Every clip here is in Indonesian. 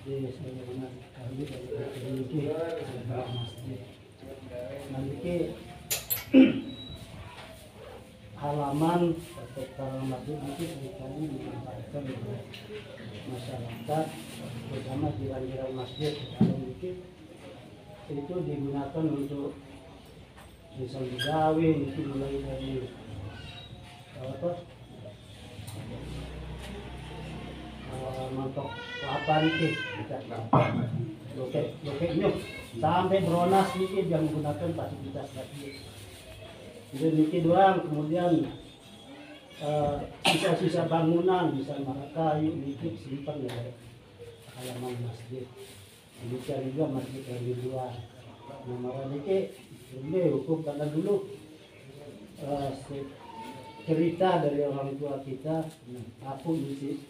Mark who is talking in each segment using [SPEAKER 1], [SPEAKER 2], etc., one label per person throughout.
[SPEAKER 1] sebagaimana kami dari memiliki masjid. Memiliki halaman atau talang masjid itu seringkali dimanfaatkan oleh masyarakat, terutama jiran-jiran masjid. Kalau mungkin itu digunakan untuk misal digawe, itu mulai dari apa? Mantok kelapa nih, lokeknya sampai beronas nih yang menggunakan fasilitas masjid. Jadi niki doang, kemudian sisa-sisa bangunan, misal kayu, niki simpan di halaman masjid. Demikian juga masjid yang di luar. Nah, maka niki ini hukum karena dulu cerita dari orang tua kita, aku isi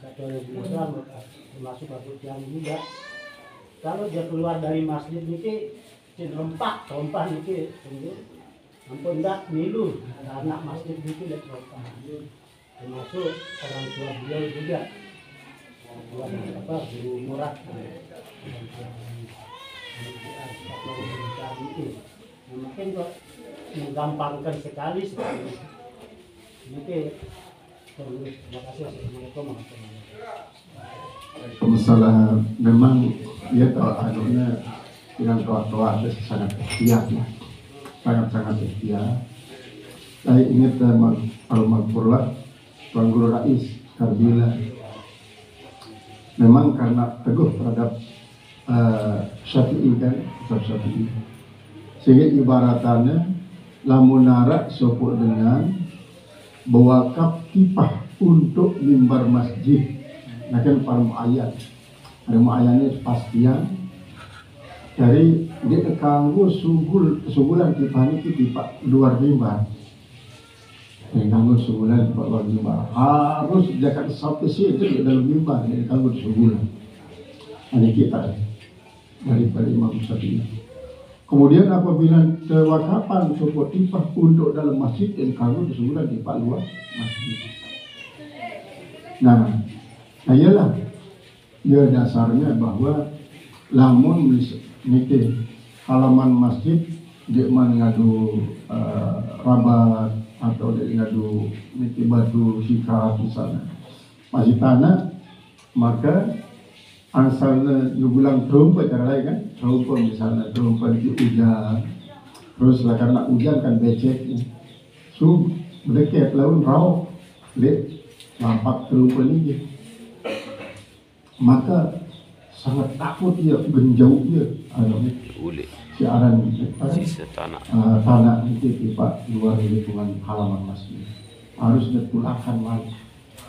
[SPEAKER 1] kata Islam termasuk aku yang juga. Kalau dia keluar dari masjid niki rempah niki ampun enggak milu anak masjid itu lihat rempah termasuk orang tua beliau juga guru murad mungkin kok menggampangkan sekali mungkin terima kasih. Assalamualaikum warahmatullahi wabarakatuh.
[SPEAKER 2] Masalah memang dia anunya dengan tua-tua ada sangat setia ya. Sangat setia. Saya ingat almarhumlah Tuan Guru Rais Karbila. Memang karena teguh terhadap Syafi'i kan, Syafi'i. Sehingga ibaratannya lamunara sopuk dengan bewakaf kipah untuk mimbar masjid. Nah kan para mu'ayyan. Ada mu'ayyannya kepastian. Dari dia kanggo sebulan kipah ini kipah luar mimbar. Kanggo sebulan kipah luar mimbar. Harus jakat sampai sih itu dalam mimbar. Dia kanggo sebulan. Ini kita daripada Imam Syafi'i. Kemudian apabila kewakapan sebuah kipah untuk dalam masjid yang kanggo sebulan kipah luar masjid. Nah, ialah ya dasarnya bahwa lamun niki halaman masjid dia mengadu rabat atau dia ngadu niki batu sikat di sana masih tanah, maka asalnya nyugulang terumpa cara lain kan terumpa di sana, terumpa di hujan, terus lah karena hujan kan becek berdeket laun raw lihat lampak terumpa ini, maka sangat takut dia genjauhnya si aran tanah itu Pak luar lingkungan halaman masjid harus ditulakan lagi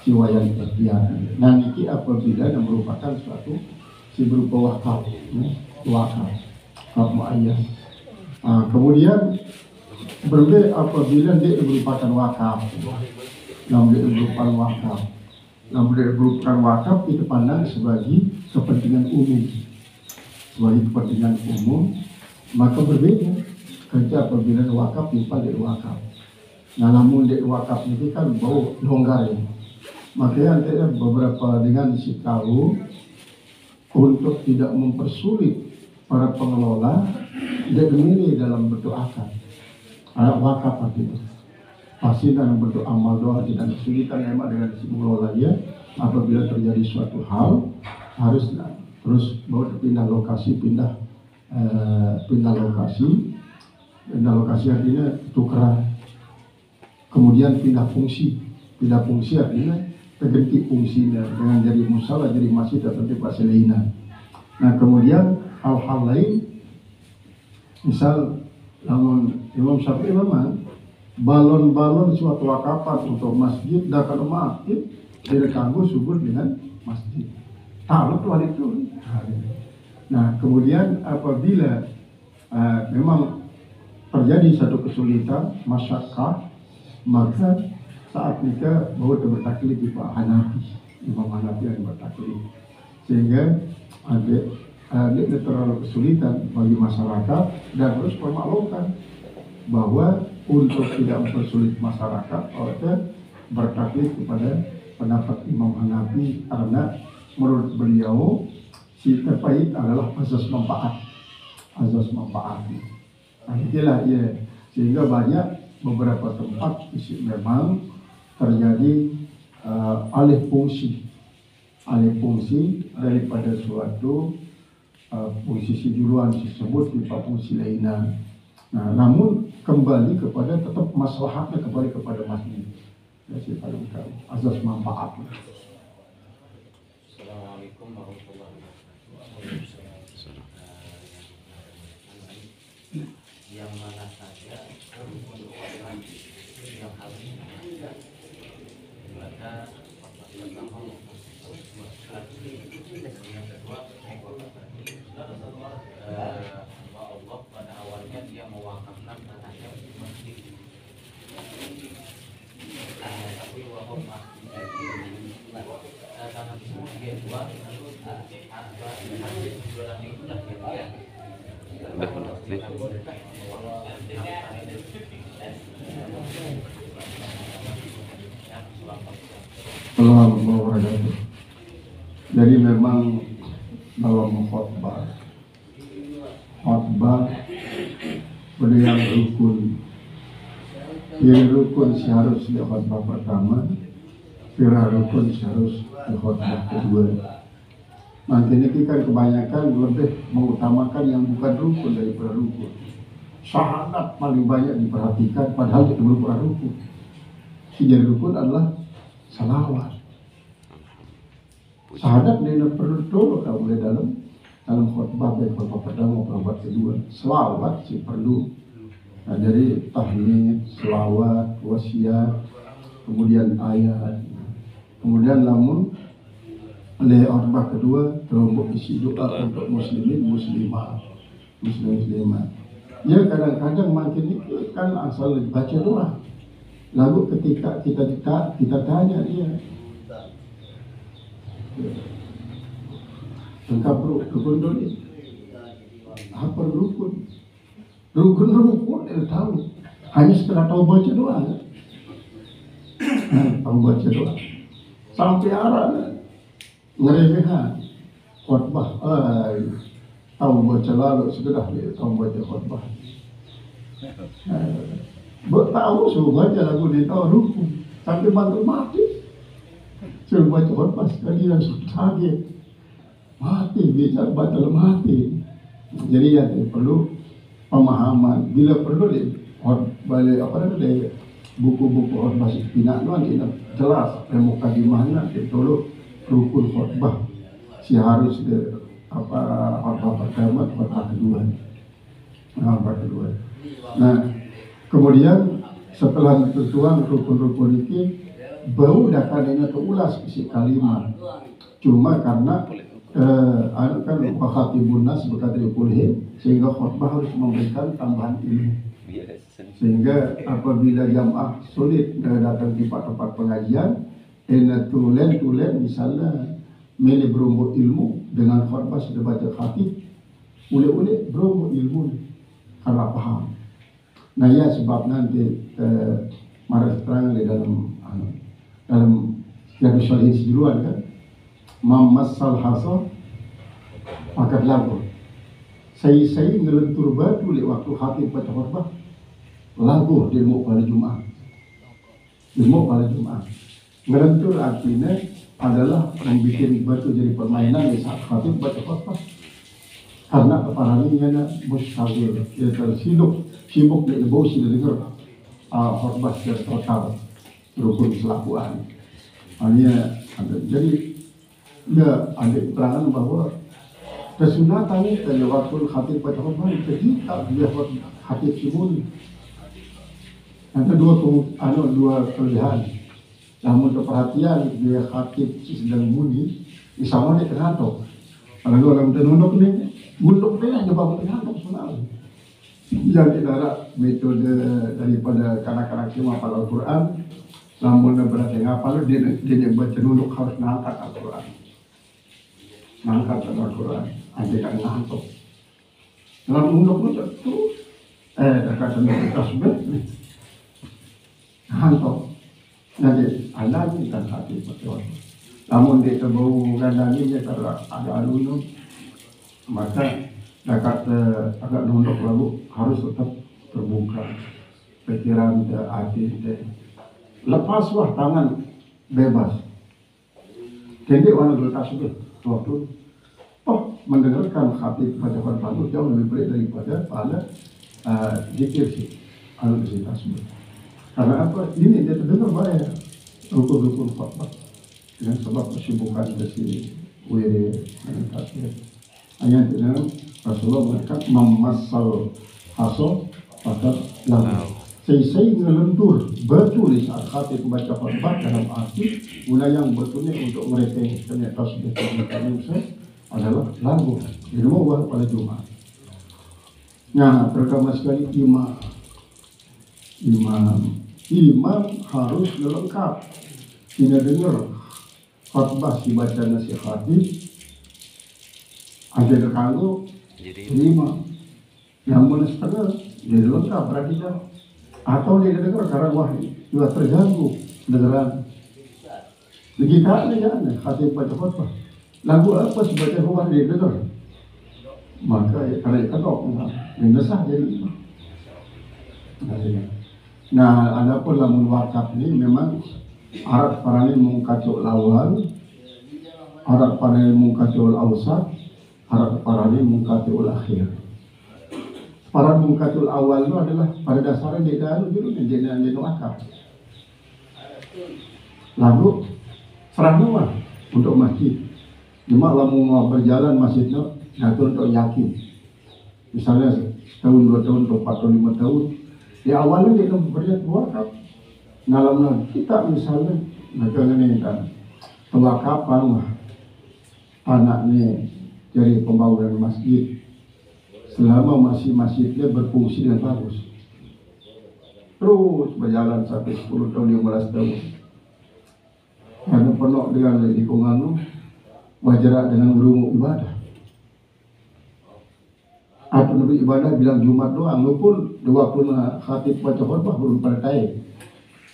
[SPEAKER 2] si wayan terbiar. Nah ini apabila yang merupakan suatu si berupa wakaf mu'ayyan. Kemudian berbeda apabila dia merupakan wakaf, namun dia merupakan wakaf. Namun dia merupakan wakaf itu pandang sebagai kepentingan umum. Sebagai kepentingan umum, maka berbeda kerja apabila wakaf timpal dari wakaf. Nah, namun dari wakaf ini kan bau longgar ya. Makanya antara beberapa dengan isi tahu untuk tidak mempersulit para pengelola, dia memilih dalam bentuk akad. Ada wakaf artinya. Pasti dalam bentuk amal doa tidak kesulitan memang dengan si pengelola dia. Apabila terjadi suatu hal harus terus bawa pindah lokasi artinya tukeran, kemudian pindah fungsi artinya terganti fungsinya dengan jadi musola jadi masjid atau tempat selainan. Nah kemudian hal-hal lain misal namun Imam Syafi'i memang balon-balon suatu wakapan untuk masjid dan kalau masjid tidak kanggo subur dengan masjid. Tahu tuh hari itu. Nah kemudian apabila memang terjadi satu kesulitan masyarakat, maka saat nikah bahwa bertaklid di Pak Hanafi, Imam Hanafi yang bertaklid, sehingga ada terlalu kesulitan bagi masyarakat dan harus memaklumkan bahwa untuk tidak mempersulit masyarakat, oleh bertaklid kepada pendapat Imam Hanafi karena menurut beliau si terbaik adalah azas manfaat. Nah, itulah ya, sehingga banyak beberapa tempat memang terjadi alih fungsi daripada suatu fungsi duluan disebut berupa fungsi lainnya. Nah, namun kembali kepada tetap maslahatnya kembali kepada masjid. Ya, saya paling tahu azas manfaat.
[SPEAKER 3] Assalamualaikum warahmatullahi wabarakatuh. Yang mana saja yang harus dibaca pertama yang kedua Allah pada awalnya dia mewakafkan tanahnya untuk masjid. Tapi wahum tanah tersebut dia dua hadis jualan itu lah dia.
[SPEAKER 2] Jadi memang dalam khotbah pada yang rukun seharus di khotbah pertama, rukun seharus di khotbah kedua. Nanti ini kan kebanyakan lebih mengutamakan yang bukan rukun daripada rukun. Syahadat paling banyak diperhatikan, padahal itu merupakan rukun. Jadi rukun adalah salawat. Syahadat dia perlu dulu kalau mulai dalam khutbah baik khutbah pertama maupun khutbah kedua. Selawat sih perlu. Nah, jadi tahlil, selawat, wasiat, kemudian ayat, kemudian lamun oleh khutbah kedua terombok isi doa untuk muslimin muslimah. Ya kadang-kadang makin itu kan asal baca doa. Lalu ketika kita tanya dia, lengkap rukun dulu. Apa rukun? Rukun dia tahu. Hanya setelah tahu baca doa. Tahu baca doa. Sampai arah ngeremehan khutbah. Tahu baca lalu sudah dia tahu baca khutbah. Tahu suruh baca lagu dia tahu rukun. Sampai bantu mati. Suruh baca khutbah sekali langsung kaget. Mati, bicara batal mati. Jadi ya perlu pemahaman. Bila perlu balik buku-buku khutbah sepina itu jelas mukadimahnya itu rukun khutbah si harus khutbah pertama, khutbah kedua. Nah, kemudian setelah tertuang rukun-rukun ini bau dakadanya keulas isi kalimat. Cuma karena kan wakhatibun nas berkatipulhim sehingga khutbah harus memberikan tambahan ilmu. Sehingga apabila jamaah sulit datang di tempat pengajian, tulen misalnya milih berumbuk ilmu dengan khutbah sudah baca khatib, ule berumbuk ilmu karena paham. Nah ya sebab nanti marah terang di dalam yang disyarihin duluan kan, mamasal hasal pakat lagu. Saya ngelentur batu di waktu khatib baca khutbah. Lagu di ilmu pada Jumat. Ngelentur artinya adalah membuat batu jadi permainan di saat khatib baca khutbah. Karena keparangannya mustahil, dia sibuk di emosi dari khutbah secara total rukun selakuan. Hanya jadi ya ada keterangan bahwa kesunatan dari waktu khatib baca khutbah ketika dia khatib simul. Ada dua pilihan. Namun perhatian dia khatib sedang muni, sama dia terhantuk. Kalau orang terunduk ni, gunduk dia hanya bangun terhantuk sebenarnya. Jadi darah metode daripada kanak-kanak semua hafal Al-Quran. Namun berarti ngapal dia baca nunduk harus mengangkat Al-Quran. Mengangkat Al-Quran, aja kan ngantuk. Dalam nunduk itu, kata tasbih ni. Hantok. Jadi Allah ini kan hati betul. Namun dia terbau gandani dia tak ada alun, maka dekat agak nunduk lalu harus tetap terbuka pikiran dan hati dia. Lepaslah tangan bebas. Jadi orang bertasbih waktu mendengarkan khatib bacaan pantun jauh lebih baik daripada pada zikir sih kalau di tasbih. Karena apa? Ini dia terdengar banyak rukun-rukun khutbah dengan sebab kesibukan dari wirid dan tasbih. Hanya dengan Rasulullah mengatakan memasal hasil pada lalu. Saya ngelentur betul di saat khatib membaca khutbah dalam arti yang betulnya untuk mereka yang kena tasbih adalah lagu di rumah pada Jumat. Nah, pertama sekali imam harus lengkap. Tidak dengar khutbah dibaca nasi khatib ada terganggu imam. Yang mana setengah jadi lengkap berarti kan. Atau dia dengar karena wahyu juga terganggu dengaran. Lagi tak ada khatib baca khutbah. Lagu apa sebagai khutbah dia dengar. Maka karena itu kok mengesah jadi imam. Nah, ada pun lamun wakaf ini memang arat parani mungkacul awal, arat parani mungkacul awsat, arat parani mungkacul akhir. Para mungkacul awal itu adalah pada dasarnya dia dahulu dulu dia wakaf. Lalu serah nama untuk masjid. Cuma lamun mau berjalan masjidnya ngatur untuk yakin. Misalnya setahun, 2 tahun, 4 tahun, 5 tahun. Di awalnya dia berniat wakaf. Ngalam kita misalnya mereka ini kan pewakapan lah anak ini dari pembangunan masjid selama masih masjidnya berfungsi dengan bagus. Terus berjalan sampai 10 tahun, 15 tahun. Karena penuh dengan lingkungan wajar dengan berumu ibadah. Atau Nabi ibadah bilang Jumat doang, walaupun dua pun khatib baca khutbah belum pada tahu.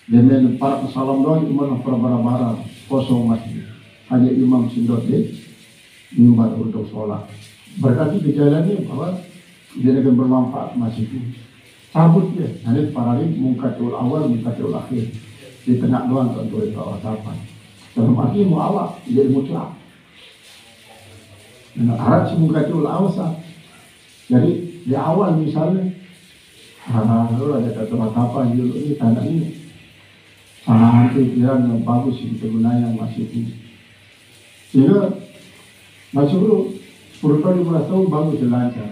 [SPEAKER 2] Dengan para salam doang imam para kosong masjid. Hanya imam sindot di mimbar untuk sholat. Berarti gejalanya bahwa dia akan bermanfaat masjid ini. Cabut dia, hanya para ini mungkatul awal, mungkatul akhir. Di tengah doang untuk itu wakapan. Dalam arti mu'alaf, jadi mutlak. Dan Arab si mungkatul awsat. Jadi di awal misalnya, lalu ada kata wakapan dulu ini tanah ini. Sampai pikiran yang bagus di kegunaan masjid ini. Sehingga masuk dulu 10 tahun 15 tahun bagus lancar.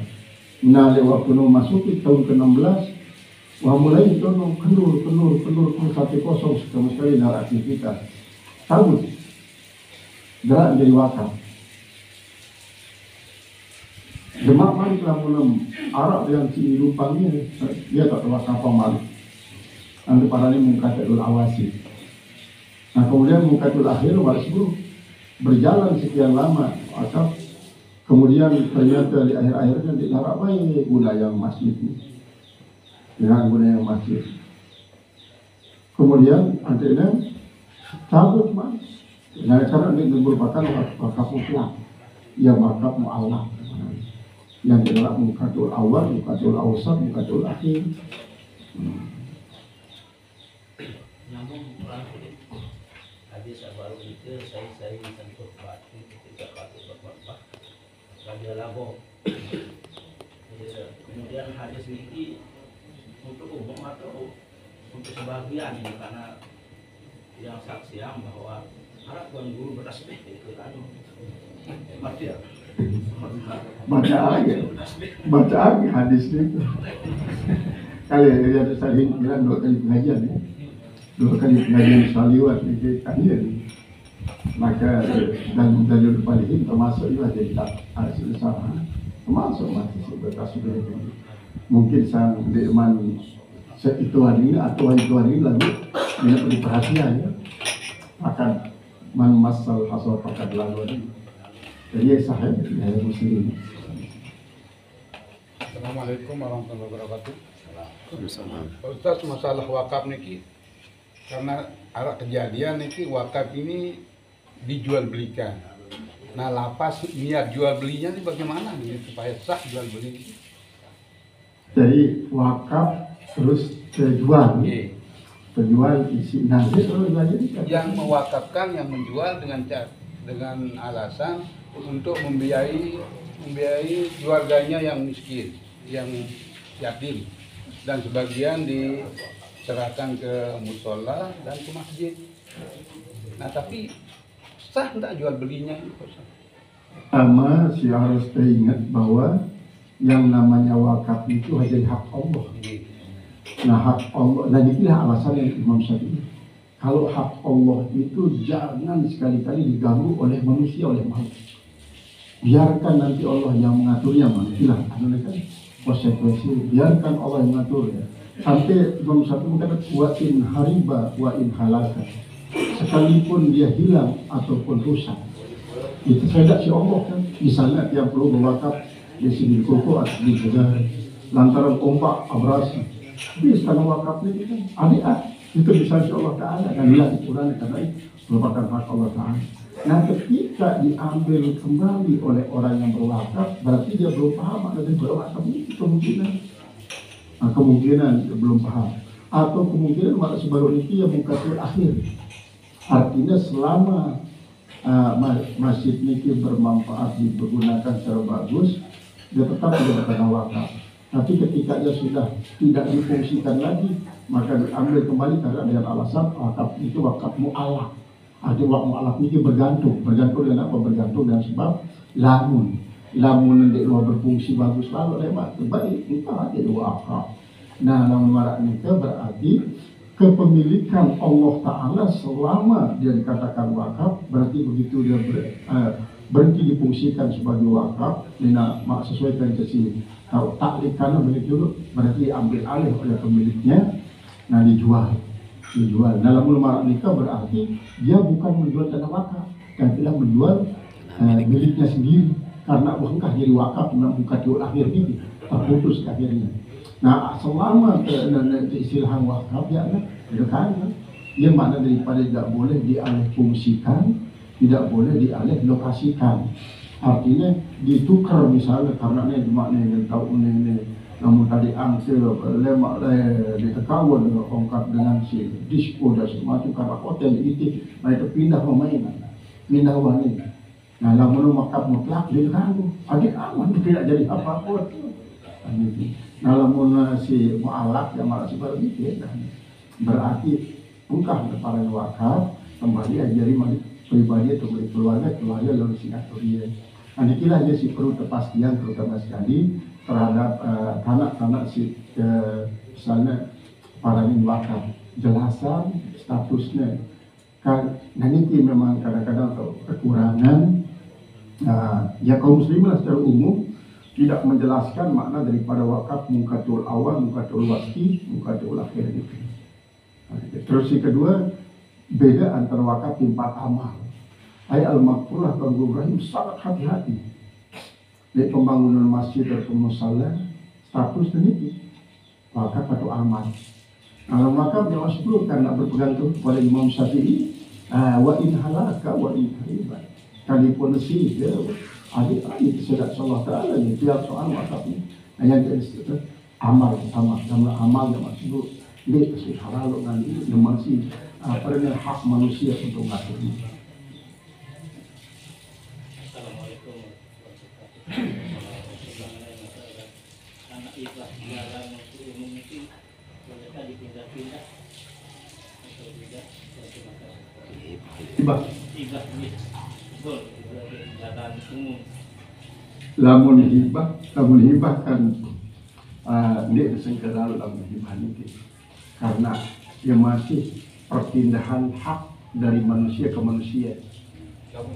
[SPEAKER 2] Nah lewat penuh masuk di tahun ke-16 wah mulai itu kenur sampai kosong sama sekali dari aktivitas. Cabut gerak jadi wakaf. Demak malik lah mulam Arab yang sini lupangnya dia tak terwakaf malik. Nanti para ini mungkatul awasi. Nah kemudian mungkatul akhir walau berjalan sekian lama wakaf. Kemudian ternyata di akhir-akhirnya dilarang baik budaya masjid ini. Dengan budaya masjid. Kemudian akhirnya cabut mas. Nah karena ini merupakan wakaf mutlak. Ya wakaf mu'alaf. Yang dilarang mungkatul awal, mungkatul awsat, mungkatul akhir.
[SPEAKER 3] Namun hadis baru itu saya sentuh batu ketika batu berkhutbah Raja Labo. Kemudian hadis ini untuk umum atau untuk sebagian ini karena yang saksian bahwa anak tuan guru bertasbih itu kan
[SPEAKER 2] baca aja hadis itu. Kali ada saya bilang 2 kali pengajian ya. 2 kali pengajian saliwat itu kajian. Maka dan dalil balikin termasuk juga jadi sama termasuk masih berkasih itu. Mungkin sang deman itu hari ini atau itu hari ini lagi tidak perlu perhatian ya. Akan masal hasil pakat lalu ini. Jadi sahih ya muslim.
[SPEAKER 4] Assalamualaikum warahmatullahi wabarakatuh. Pak Ustaz, masalah wakaf niki karena ada kejadian niki wakaf ini dijual belikan. Nah, lapas niat jual belinya ini bagaimana nih supaya sah jual beli?
[SPEAKER 2] Jadi wakaf terus terjual,
[SPEAKER 4] Oke.
[SPEAKER 2] terjual isi nanti terus lagi
[SPEAKER 4] Yang mewakafkan, yang menjual dengan alasan untuk membiayai keluarganya yang miskin, yang yatim, dan sebagian diserahkan ke musola dan ke masjid. Nah, tapi sah enggak jual belinya itu?
[SPEAKER 2] Sama si harus teringat bahwa yang namanya wakaf itu hanya hak Allah. Nah, hak Allah, dan itulah alasan yang Imam Syafi'i. Kalau hak Allah itu jangan sekali-kali diganggu oleh manusia, oleh makhluk. Biarkan nanti Allah yang mengaturnya, itulah kan konsekuensi. Biarkan Allah yang mengatur ya. Sampai Imam Syafi'i mengatakan wa in hariba wa in halaka. Sekalipun dia hilang ataupun rusak, itu kehendak si Allah kan. Misalnya yang perlu berwakaf di sini koko atau di negara lantaran ombak abrasi, tapi sekarang wakafnya itu kan itu bisa si Allah Taala dan bila dikurangi karena itu merupakan hak Allah Taala. Nah, ketika diambil kembali oleh orang yang berwakaf, berarti dia belum paham makna berwakaf itu kemungkinan. Nah, kemungkinan dia belum paham, atau kemungkinan malah sebaru itu yang mungkatul akhir. Artinya selama masjid ini bermanfaat, digunakan secara bagus, dia tetap dikatakan wakaf. Tapi ketika dia sudah tidak difungsikan lagi, maka diambil kembali karena dengan alasan wakaf itu wakaf mu'alaf. Artinya wakaf mu'alaf ini bergantung dengan apa? Bergantung dengan sebab lamun nanti luar berfungsi bagus lalu lemak terbaik entah ada wakaf. Nah, lamun marak nikah berarti kepemilikan Allah Ta'ala selama dia dikatakan wakaf, berarti begitu dia berhenti difungsikan sebagai wakaf, dia sesuai dengan sisi taklikan begitu dulu, berarti diambil alih oleh pemiliknya, nah dijual. Nah, lamun marak nikah berarti dia bukan menjual tanah wakaf, dan tidak menjual miliknya sendiri, karena bukankah jadi wakaf bukan jual akhir ini terputus akhirnya. Nah, selama keistilahan wakaf ya kan, dia makna daripada tidak boleh dialih fungsikan, tidak boleh dialih lokasikan. Artinya ditukar misalnya karena ini makna yang tahu ini namun tadi angsil lemak dikekawan ongkap dengan si disco dan semacam karena hotel itu mereka pindah permainan, pindah wanita. Nah, lamun makap mutlak dia kan adik aman tidak jadi apa-apa. Nah, lamun si mu'alaf yang malah seperti itu berarti bukan kepada wakaf kembali jadi pribadi atau milik keluarga lalu singaturnya. Nah, inilah dia si perlu kepastian terutama sekali terhadap tanah-tanah si misalnya para wakaf, jelasan statusnya kan. Nah, ini memang kadang-kadang kekurangan ya kaum muslimin secara umum tidak menjelaskan makna daripada wakaf mungkatul awal, mungkatul waqti, mungkatul akhir itu. Terus yang kedua, beda antara wakaf timpat amal. Ayat Al-Maqfurah Tuan Guru Ibrahim sangat hati-hati. Di pembangunan masjid atau musalla, status ini wakaf atau amal. Nah, wakaf yang masuk dulu karena berpegang kepada Imam Syafi'i, wa in halaka wa in hariba. Kalipun sih dia adik-adik sedat Allah Ta'ala ini tiap soal wakaf ini hanya jadi amal sama amal yang masuk ini kasih halal nanti yang masih perihal hak manusia untuk ngatur ini.
[SPEAKER 3] Assalamualaikum anak ikhlas dalam umum itu mereka dipindah-pindah atau tidak
[SPEAKER 2] Ibah
[SPEAKER 3] jalan umum.
[SPEAKER 2] Lamun hibah kan dia sengketa lamun hibah ini karena dia masih perpindahan hak dari manusia ke manusia.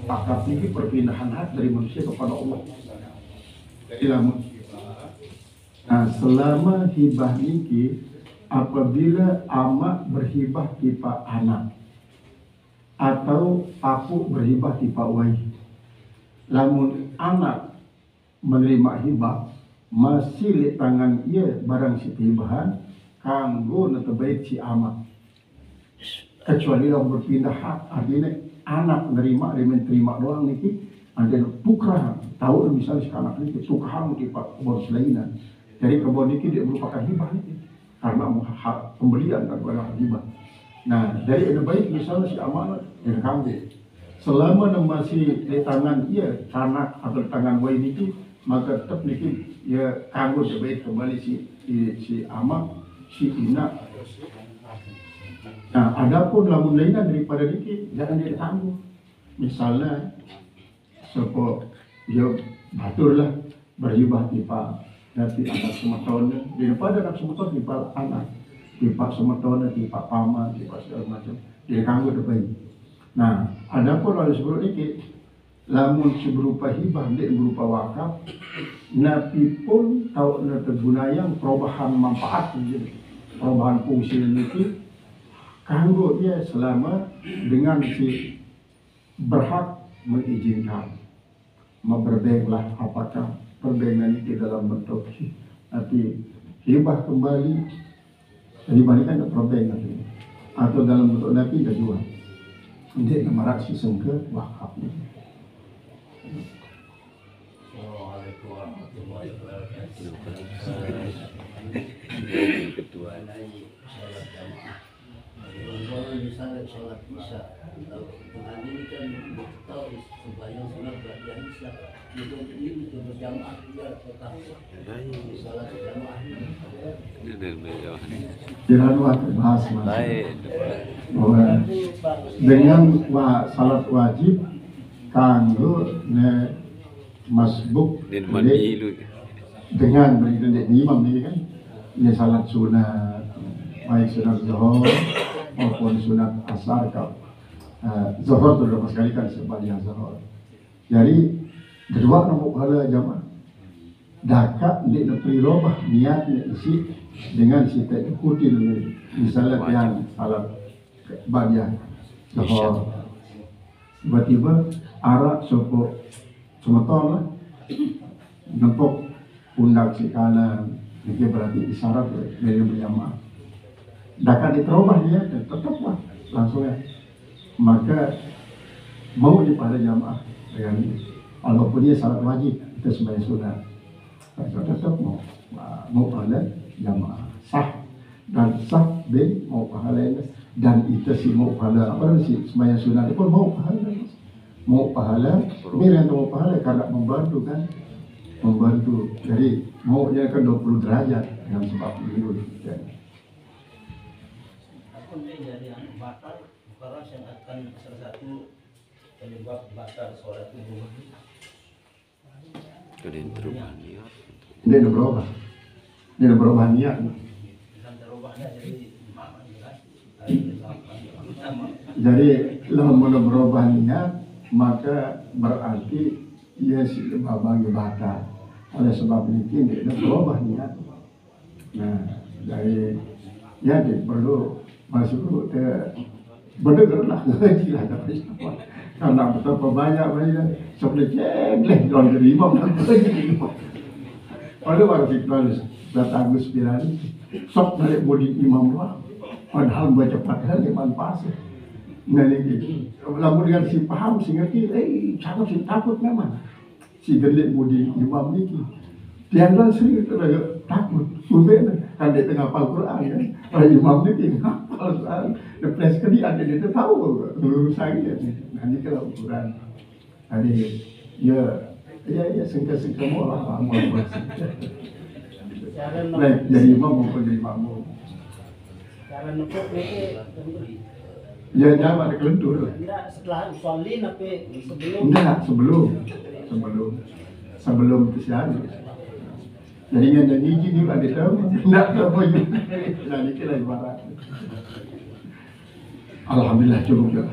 [SPEAKER 2] Akad ini perpindahan hak dari manusia kepada Allah. Jadi lamun selama hibah ini apabila amak berhibah tipa anak atau aku berhibah tipa wai. Lamun anak menerima hibah masih di tangan ia barang si hibahan kanggo netebaik si amak. Kecuali yang berpindah hak, artinya anak nerima dia menerima doang niki ada pukrah tahu misalnya si anak niki tukang di kebun selainan. Jadi kebun niki dia merupakan hibah niki karena hak pembelian dan barang hibah. Nah dari ada baik misalnya si amanat dia kambing selama masih di tangan ia anak atau tangan bayi niki maka tetap niki ya kanggo sebaik kembali si amak si ina. Nah, adapun lamun lainnya daripada niki jangan dia tanggung. Misalnya sepo dia batur lah berhibah tipa nanti anak semetone daripada anak semetone tipa anak tipa semetone tipa paman tipa segala macam dia kanggo debai. Nah, adapun oleh sebelum niki lamun berupa hibah dia berupa wakaf napi pun tahu tergunayang perubahan manfaat jadi perubahan fungsi niki kanggo dia selama dengan si berhak mengizinkan memperbenglah apakah perbengan itu dalam bentuk nanti hibah kembali dibandingkan dengan perbengan atau dalam bentuk nanti dah jual dia namarak si sengke wakaf.
[SPEAKER 3] Assalamualaikum warahmatullahi wabarakatuh. Ketua salat jamaah. Kalau misalnya sholat isya, dengan ini kan tahu sembahyang sunat bagian isya, itu ini untuk berjamaah biar tetap sholat jamaah.
[SPEAKER 2] Jangan bahas bahwa dengan salat wajib kanggo ne masbuk dengan berikan imam ini kan ini salat sunat baik sunat zuhur maupun sunat asar kau zuhur tu berapa sekali kan sebagian zuhur. Jadi kedua nombor pahala jamaah dakak di negeri robah niatnya isi dengan si tak ikuti misalnya yang salat bagian zuhur tiba-tiba arak sopo semeton lah nempok pundak si kanan itu berarti isyarat dari berjamaah. Dakan diterobah dia dan tetaplah langsung ya. Maka mau pada jamaah dengan walaupun dia salat wajib itu sebagai sunat. Tetap mau pada jamaah sah dan sah bin mau pahala dan itu si mau pahala apa sih sebagai sunat itu pun mau pahala ini yang mau pahala karena membantu kan membantu. Jadi mau dia kan 20 derajat dengan sebab itu ya.
[SPEAKER 3] Apapun dari yang batal perkara yang akan salah satu penyebab batal sholat itu.
[SPEAKER 5] Kemudian terubah niat.
[SPEAKER 2] Dia ada berubah. Dia ada berubah niat.
[SPEAKER 3] Dan terubahnya jadi mana jelas.
[SPEAKER 2] Jadi lamun berubah niat maka berarti ia si babang batal. Oleh sebab itu dia ada berubah niat. Nah, dari ya dia perlu masuk berdengarlah tidak ada apa karena betapa banyak seperti ceklek kalau jadi imam dan jadi imam. Pada waktu itu datang Gus Pirani sok dari bodi imam lah padahal baca Fatihah liman pasir. Nah ini lamun dengan si paham si ngerti cakap si takut memang si gelik bodi imam ini tiang sering takut sebenarnya kan di tengah hafal Quran kan para imam ini hafal Quran lepas kali ada dia tahu lulusannya nanti kalau Quran ada ya sengke mau lah mau baik jadi imam maupun jadi makmum
[SPEAKER 1] cara nepuk ini
[SPEAKER 2] ya jangan ada kelentur
[SPEAKER 1] enggak setelah usolin tapi sebelum itu siapa. Jadi yang ngiji juga ada tahu, tidak tahu juga. Nah ini kira ibarat. Alhamdulillah cukup.